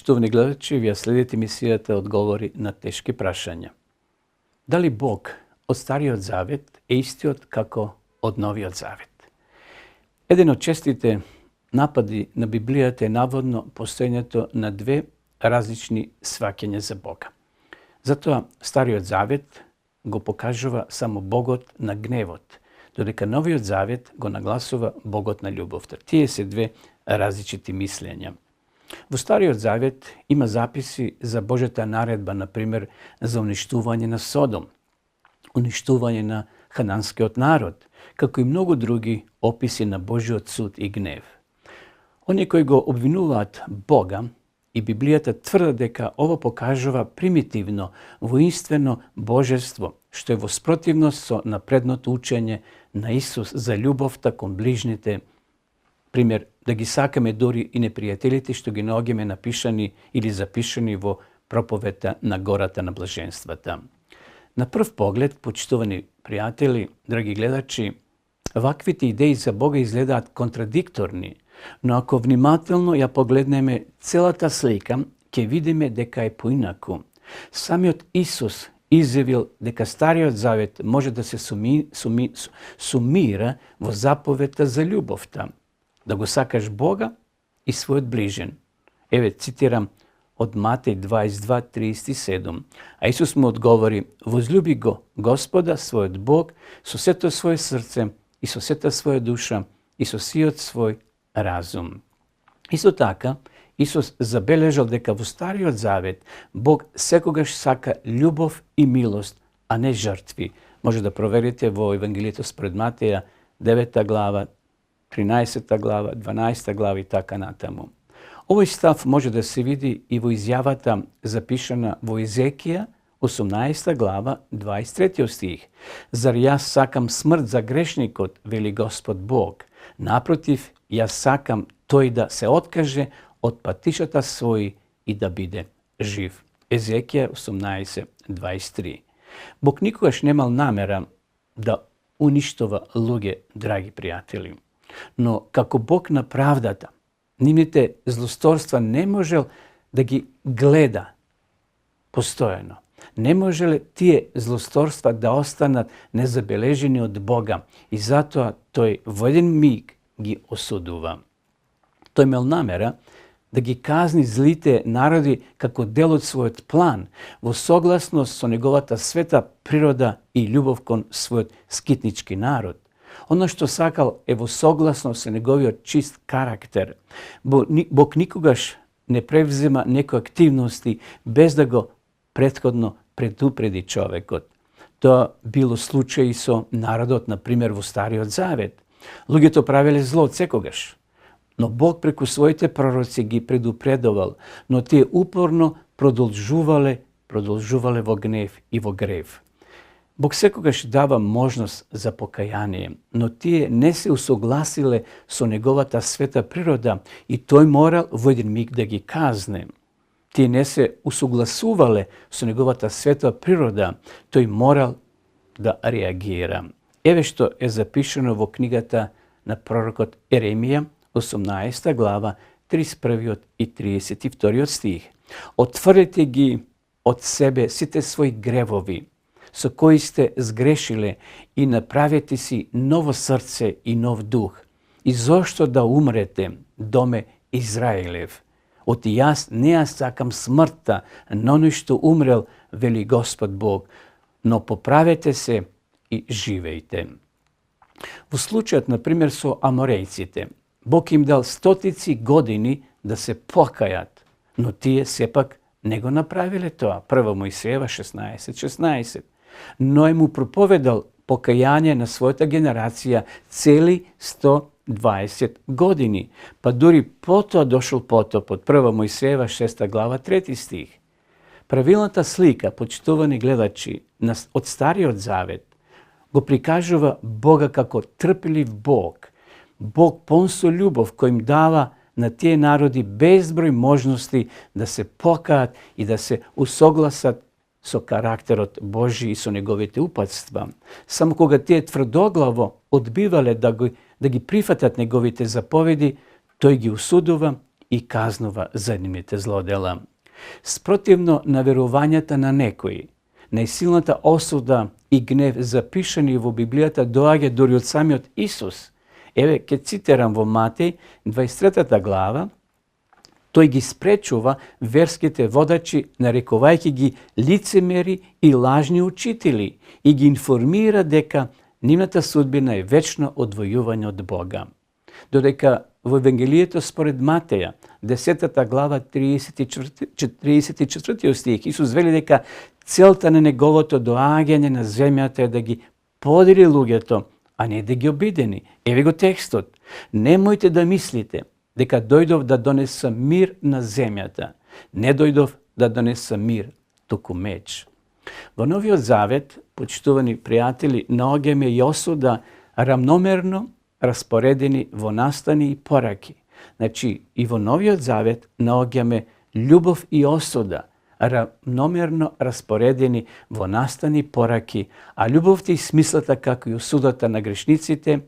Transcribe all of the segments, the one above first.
Почитувани гледачи, вие следите емисијата Одговори на тешки прашања. Дали Бог од Стариот Завет е истиот како од Новиот Завет? Еден од честите напади на Библијата е наводно постоењето на две различни сваќања за Бога. Затоа Стариот Завет го покажува само Богот на гневот, додека Новиот Завет го нагласува Богот на љубовта. Тие се две различити мислења. Во Стариот Завет има записи за Божјата наредба, например, за уништување на Содом, уништување на хананскиот народ, како и многу други описи на Божјиот суд и гнев. Оние кои го обвинуваат Бога и Библијата тврдат дека ова покажува примитивно, воинствено божество, што е во спротивност со напредното учење на Исус за љубовта кон ближните. Пример, да ги сакаме дори и непријателите што ги наоѓаме напишани или запишани во проповета на гората на блаженствата. На прв поглед, почитувани пријатели, драги гледачи, ваквите идеи за Бога изгледаат контрадикторни, но ако внимателно ја погледнеме целата слика, ќе видиме дека е поинаку. Самиот Исус изјавил дека Стариот Завет може да се сумира во заповета за љубовта, да го сакаш Бога и својот ближен. Еве, цитирам од Матеј 22:37. А Исус му одговори: возлюби го Господа, својот Бог, со сето своје срце и со сета своја душа и со сиот свој разум. Исто така, Исус забележал дека во Стариот Завет Бог секогаш сака љубов и милост, а не жртви. Може да проверите во Евангелието според Матеја 9 глава, 13 глава, 12 глава и така натаму. Овој став може да се види и во изјавата запишана во Езекија 18 глава, 23 стих. Зар јас сакам смрт за грешникот, вели Господ Бог. Напротив, јас сакам тој да се откаже од патишата своји и да биде жив. Езекија 18:23. Бог никогаш немал намера да уништува луѓе, драги пријатели. Но како Бог на правдата, нивните злосторства не можел да ги гледа постојано. Не можеле тие злосторства да останат незабележени од Бога и затоа тој во еден миг ги осудува. Тој имел намера да ги казни злите народи како дел од својот план, во согласност со неговата света природа и љубов кон својот скитнички народ. Оно што сакал е во согласност со неговиот чист карактер. Бог никогаш не превзема некои активности без да го претходно предупреди човекот. Тоа било случај со народот, например, во Стариот Завет. Луѓето правеле зло од секогаш, но Бог преку своите пророци ги предупредувал, но тие упорно продолжувале во гнев и во грев. Бог секогаш дава можност за покаяние, но тие не се усогласиле со неговата света природа и тој морал во еден миг да ги казне. Тие не се усогласувале со неговата света природа, тој морал да реагира. Еве што е запишано во книгата на пророкот Еремија, 18 глава, 31 и 32 стих. Отврдете ги од себе сите своји гревови, со кои сте сгрешиле, и направете си ново срце и нов дух. И зошто да умрете, доме Израилев? Оти јас не ја сакам смртта, но оној што умрел, вели Господ Бог, но поправете се и живејте. Во случајот, например, со аморејците, Бог им дал стотици години да се покајат, но тие сепак не го направиле тоа. 1 Мојсеева 16:16. Но е му проповедал покаяние на својата генерација цели 120 години, па дури потоа дошол потоп од 1 Мојсеева 6 глава 3 стих. Правилната слика, почитувани гледачи, од Стариот Завет го прикажува Бога како трпелив Бог, Бог пон со љубов кој им дава на тие народи безброј можности да се покаат и да се усогласат со карактерот Божи и со неговите упатства. Само кога тие тврдоглаво одбивале да ги прифатат неговите заповеди, тој ги осудува и казнува за нивните злодела. Спротивно на верувањата на некои, најсилната осуда и гнев запишани во Библијата доаѓа дори од самиот Исус. Еве, ќе цитирам во Матеј, 23 глава, тој ги спречува верските водачи, нарекувајќи ги лицемери и лажни учители, и ги информира дека нивната судбина е вечно одвојување од Бога. Додека во Евангелието според Матеја, 10 глава, 34 стих, Исус вели дека целта на неговото доаѓање на земјата е да ги подели луѓето, а не да ги обидени. Еве го текстот. Немојте да мислите дека дојдов да донесам мир на земјата. Не дојдов да донесам мир, туку меч. Во Новиот Завет, почитувани пријатели, наоѓаме и осуда рамномерно распоредени во настани и пораки. Значи, и во Новиот Завет наоѓаме љубов и осуда, рамномерно распоредени во настани пораки, а љубовта и смислата како и осудата на грешниците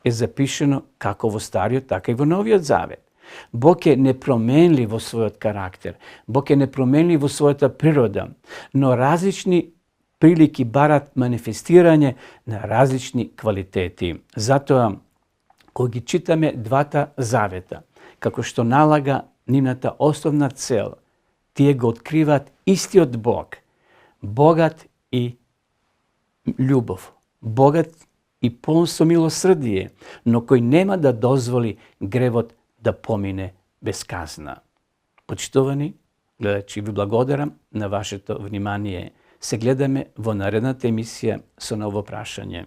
е запишено како во Стариот, така и во Новиот Завет. Бог е непроменлив во својот карактер, Бог е непроменлив во својата природа, но различни прилики барат манифестирање на различни квалитети. Затоа, кога ги читаме двата завета, како што налага нивната основна цел, тие го откриваат истиот Бог, богат и љубов, богат и полн со милосрдие, но кој нема да дозволи гревот да помине без казна. Почитувани гледачи, ви благодарам на вашето внимание. Се гледаме во наредната емисија со ново прашање.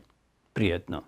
Пријатно!